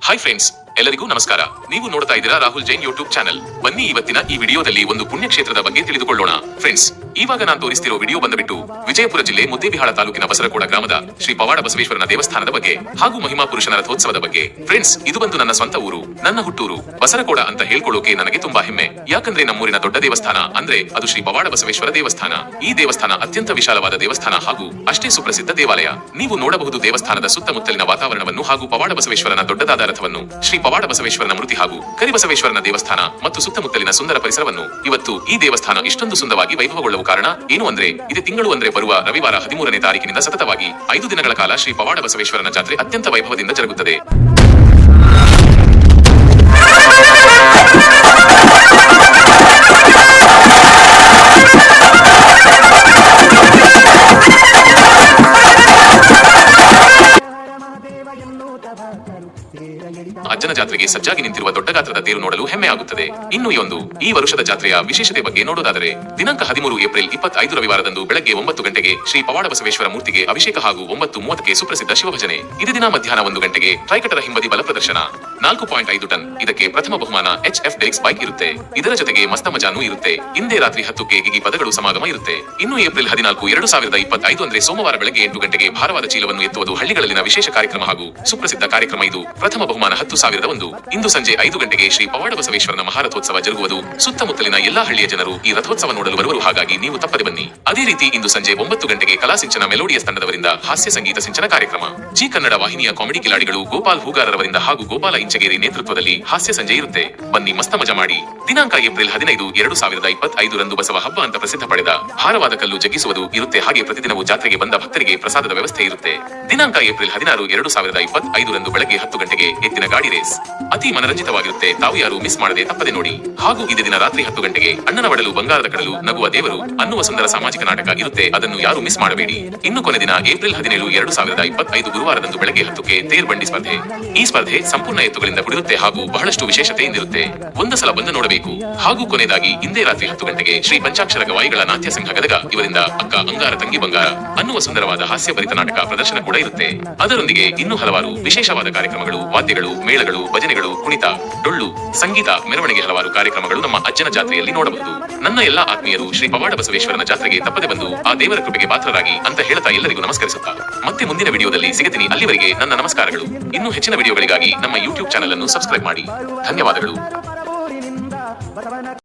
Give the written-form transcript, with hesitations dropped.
Hi friends, ಎಲ್ಲರಿಗೂ ನಮಸ್ಕಾರ. ನೀವು ನೋಡ್ತಾ ಇದ್ದೀರಾ ರಾಹುಲ್ ಜೈನ್ ಯೂಟ್ಯೂಬ್ ಚಾನೆಲ್. ಬನ್ನಿ ಇವತ್ತಿನ ಈ ವಿಡಿಯೋದಲ್ಲಿ ಒಂದು ಪುಣ್ಯಕ್ಷೇತ್ರದ ಬಗ್ಗೆ ತಿಳಿದುಕೊಳ್ಳೋಣ. ಫ್ರೆಂಡ್ಸ್, ಇವಾಗ ನಾನು ತೋರಿಸ್ತಿರೋ ವಿಡಿಯೋ ಬಂದುಬಿಟ್ಟು ವಿಜಯಪುರ ಜಿಲ್ಲೆ ಮುದ್ದೇಬಿಹಾಳ ತಾಲೂಕಿನ ಬಸರಕೋಡ ಗ್ರಾಮದ ಶ್ರೀ ಪವಾಡ ಬಸವೇಶ್ವರನ ದೇವಸ್ಥಾನದ ಬಗ್ಗೆ ಹಾಗೂ ಮಹಿಮಾ ಪುರುಷನ ರಥೋತ್ಸವದ ಬಗ್ಗೆ. ಫ್ರೆಂಡ್ಸ್, ಇದು ಬಂದು ನನ್ನ ಸ್ವಂತ ಊರು, ನನ್ನ ಹುಟ್ಟೂರು ಬಸರಕೋಡ ಅಂತ ಹೇಳ್ಕೊಳ್ಳೋಕೆ ನನಗೆ ತುಂಬಾ ಹೆಮ್ಮೆ. ಯಾಕಂದ್ರೆ ನಮ್ಮೂರಿನ ದೊಡ್ಡ ದೇವಸ್ಥಾನ ಅಂದ್ರೆ ಅದು ಶ್ರೀ ಪವಾಡ ಬಸವೇಶ್ವರ ದೇವಸ್ಥಾನ. ಈ ದೇವಸ್ಥಾನ ಅತ್ಯಂತ ವಿಶಾಲವಾದ ದೇವಸ್ಥಾನ ಹಾಗೂ ಅಷ್ಟೇ ಸುಪ್ರಸಿದ್ಧ ದೇವಾಲಯ. ನೀವು ನೋಡಬಹುದು ದೇವಸ್ಥಾನದ ಸುತ್ತಮುತ್ತಲಿನ ವಾತಾವರಣವನ್ನು ಹಾಗೂ ಪವಾಡ ಬಸವೇಶ್ವರನ ದೊಡ್ಡದಾದ ರಥವನ್ನು, ಶ್ರೀ ಪವಾಡ ಬಸವೇಶ್ವರನ ಮೂರ್ತಿ ಹಾಗೂ ಕರಿಬಸವೇಶ್ವರನ ದೇವಸ್ಥಾನ ಮತ್ತು ಸುತ್ತಮುತ್ತಲಿನ ಸುಂದರ ಪರಿಸರವನ್ನು. ಇವತ್ತು ಈ ದೇವಸ್ಥಾನ ಇಷ್ಟೊಂದು ಸುಂದರವಾಗಿ ವೈಭವಗೊಳ್ಳಲು ಕಾರಣ ಏನು ಅಂದ್ರೆ ಇದೇ ತಿಂಗಳು ಅಂದ್ರೆ ಬರುವ ರವಿವಾರ 13ನೇ ತಾರೀಕಿನಿಂದ ಸತತವಾಗಿ 5 ದಿನಗಳ ಕಾಲ ಶ್ರೀ ಪವಾಡ ಬಸವೇಶ್ವರನ ಜಾತ್ರೆ ಅತ್ಯಂತ ವೈಭವದಿಂದ ಜರುಗುತ್ತದೆ. ಅಜ್ಜನ ಜಾತ್ರೆಗೆ ಸಜ್ಜಾಗಿ ನಿಂತಿರುವ ದೊಡ್ಡ ಗಾತ್ರದ ತೇರು ನೋಡಲು ಹೆಮ್ಮೆ ಆಗುತ್ತದೆ. ಇನ್ನು ಈ ವರ್ಷದ ಜಾತ್ರೆಯ ವಿಶೇಷತೆ ಬಗ್ಗೆ ನೋಡೋದಾದರೆ, ದಿನಾಂಕ 13 ಏಪ್ರಿಲ್ 25 ರವಿವಾರದಂದು ಬೆಳಗ್ಗೆ 9 ಗಂಟೆಗೆ ಶ್ರೀ ಪವಾಡ ಬಸವೇಶ್ವರ ಮೂರ್ತಿಗೆ ಅಭಿಷೇಕ ಹಾಗೂ 9:30ಕ್ಕೆ ಸುಪ್ರಸಿದ್ಧ ಶಿವಭಜನೆ. ಇದೇ ದಿನ ಮಧ್ಯಾಹ್ನ 1 ಗಂಟೆಗೆ ಟ್ರೈಕಟರ ಹಿಂಬದಿ ಬಲ ಪ್ರದರ್ಶನ. 4.5 ಟನ್ ಇದಕ್ಕೆ ಪ್ರಥಮ ಬಹುಮಾನ HF ಡೆಲಿಕ್ಸ್ ಬೈಕ್ ಇರುತ್ತೆ. ಇದರ ಜೊತೆಗೆ ಮಸ್ತ ಮಜಾನೂ ಇರುತ್ತೆ. ಇಂದೇ ರಾತ್ರಿ 10ಕ್ಕೆ ಗಿಗಿ ಪದಗಳು ಸಮಾಗಮ ಇರುತ್ತೆ. ಇನ್ನು ಏಪ್ರಿಲ್ 14, 2025 ಅಂದ್ರೆ ಸೋಮವಾರ ಬೆಳಗ್ಗೆ 8 ಗಂಟೆಗೆ ಭಾರವಾದ ಚೀಲವನ್ನು ಎತ್ತುವುದು ಹಳ್ಳಿಗಳಲ್ಲಿನ ವಿಶೇಷ ಕಾರ್ಯಕ್ರಮ ಹಾಗೂ ಸುಪ್ರಸಿದ್ಧ ಕಾರ್ಯಕ್ರಮ. ಇದು ಪ್ರಥಮ ಬಹುಮಾನ 10,001. ಇಂದು ಸಂಜೆ 5 ಗಂಟೆಗೆ ಶ್ರೀ ಪವಾಡ ಬಸವೇಶ್ವರನ ಮಹಾರಥೋತ್ಸವ ಜರುಗುವುದು. ಸುತ್ತಮುತ್ತಲಿನ ಎಲ್ಲಾ ಹಳ್ಳಿಯ ಜನರು ಈ ರಥೋತ್ಸವ ನೋಡಲು ಬರುವರು, ಹಾಗಾಗಿ ನೀವು ತಪ್ಪದೆ ಬನ್ನಿ. ಅದೇ ರೀತಿ ಇಂದು ಸಂಜೆ 9 ಗಂಟೆಗೆ ಕಲಾ ಸಿಂಚನ ಮೆಲೋಡಿಯಸ್ ತಂಡದವರಿಂದ ಹಾಸ್ಯ ಸಂಗೀತ ಸಿಂಚನ ಕಾರ್ಯಕ್ರಮ. ಜಿ ಕನ್ನಡ ವಾಹಿನಿಯ ಕಾಮಿಡಿ ಕಿಲಾಡಿಗಳು ಗೋಪಾಲ್ ಹೂಗಾರರವರಿಂದ ಹಾಗೂ ಗೋಪಾಲ ಇಂಚಗೇರಿ ನೇತೃತ್ವದಲ್ಲಿ ಹಾಸ್ಯ ಸಂಜೆ ಇರುತ್ತೆ. ಬನ್ನಿ ಮಸ್ತ ಮಜಾ ಮಾಡಿ. ದಿನಾಂಕ ಏಪ್ರಿಲ್ 15, 2025 ರಂದು ಬಸವ ಹಬ್ಬ ಅಂತ ಪ್ರಸಿದ್ಧ ಪಡೆದ ಭಾರವಾದ ಕಲ್ಲು ಜಗ್ಗಿಸುವುದು ಇರುತ್ತೆ. ಹಾಗೆ ಪ್ರತಿದಿನವೂ ಜಾತ್ರೆಗೆ ಬಂದ ಭಕ್ತರಿಗೆ ಪ್ರಸಾದದ ವ್ಯವಸ್ಥೆ ಇರುತ್ತೆ. ದಿನಾಂಕ ಏಪ್ರಿಲ್ 16, 2025 ರಂದು ಬೆಳಗ್ಗೆ 10 ಗಂಟೆಗೆ ಎತ್ತಿನ ಗಾಡಿ ರೇಸ್ ಅತಿ ಮನರಂಜಿತವಾಗಿರುತ್ತೆ. ತಾವು ಯಾರು ಮಿಸ್ ಮಾಡದೆ ತಪ್ಪದೆ ನೋಡಿ. ಹಾಗೂ ಇದೇ ದಿನ ರಾತ್ರಿ 10 ಗಂಟೆಗೆ ಅಣ್ಣನ ಒಡಲು ಬಂಗಾರದ ಕಡಲು ನಗುವ ದೇವರು ಅನ್ನುವ ಸುಂದರ ಸಾಮಾಜಿಕ ನಾಟಕ ಇರುತ್ತೆ. ಅದನ್ನು ಯಾರು ಮಿಸ್ ಮಾಡಬೇಡಿ. ಇನ್ನು ಕೊನೆ ದಿನ ಏಪ್ರಿಲ್ 17, 2025 ಗುರುವಾರದಂದು ಬೆಳಗ್ಗೆ 10ಕ್ಕೆ ತೇರ್ ಬಂಡಿ ಸ್ಪರ್ಧೆ. ಈ ಸ್ಪರ್ಧೆ ಸಂಪೂರ್ಣ ಎತ್ತುಗಳಿಂದ ಕೂಡಿರುತ್ತೆ ಹಾಗೂ ಬಹಳಷ್ಟು ವಿಶೇಷತೆಯಿಂದಿರುತ್ತೆ. ಒಂದು ಸಲ ಬಂದು ನೋಡಬೇಕು. ಹಾಗೂ ಕೊನೆಯದಾಗಿ ಇಂದೇ ರಾತ್ರಿ 10 ಗಂಟೆಗೆ ಶ್ರೀ ಪಂಚಾಕ್ಷರ ಗವಾಯಿಗಳ ನಾಟ್ಯ ಸಂಘ ಗದಗ ಇವರಿಂದ ಅಕ್ಕ ಅಂಗಾರ ತಂಗಿ ಬಂಗಾರ ಅನ್ನುವ ಸುಂದರವಾದ ಹಾಸ್ಯಭರಿತ ನಾಟಕ ಪ್ರದರ್ಶನ ಕೂಡ ಇರುತ್ತೆ. ಅದರೊಂದಿಗೆ ಇನ್ನೂ ಹಲವಾರು ವಿಶೇಷವಾದ ಕಾರ್ಯಕ್ರಮಗಳು, ವಾದ್ಯಗಳು, ಮೇಳಗಳು, ಭಜನೆಗಳು, ಕುಣಿತ, ಡೊಳ್ಳು, ಸಂಗೀತ, ಮೆರವಣಿಗೆ ಹಲವಾರು ಕಾರ್ಯಕ್ರಮಗಳು ನಮ್ಮ ಅಜ್ಜನ ಜಾತ್ರೆಯಲ್ಲಿ ನೋಡಬಹುದು. ನನ್ನ ಎಲ್ಲಾ ಆತ್ಮೀಯರು ಶ್ರೀ ಪವಾಡ ಬಸವೇಶ್ವರನ ಜಾತ್ರೆಗೆ ತಪ್ಪದೆ ಬಂದು ಆ ದೇವರ ಕೃಪೆಗೆ ಪಾತ್ರರಾಗಿ ಅಂತ ಹೇಳ್ತಾ ಎಲ್ಲರಿಗೂ ನಮಸ್ಕರಿಸುತ್ತಾ ಮತ್ತೆ ಮುಂದಿನ ವಿಡಿಯೋದಲ್ಲಿ ಸಿಗುತ್ತೀನಿ. ಅಲ್ಲಿವರೆಗೆ ನನ್ನ ನಮಸ್ಕಾರಗಳು. ಇನ್ನೂ ಹೆಚ್ಚಿನ ವಿಡಿಯೋಗಳಿಗಾಗಿ ನಮ್ಮ ಯೂಟ್ಯೂಬ್ ಚಾನೆಲ್ ಅನ್ನು ಸಬ್ಸ್ಕ್ರೈಬ್ ಮಾಡಿ. ಧನ್ಯವಾದಗಳು.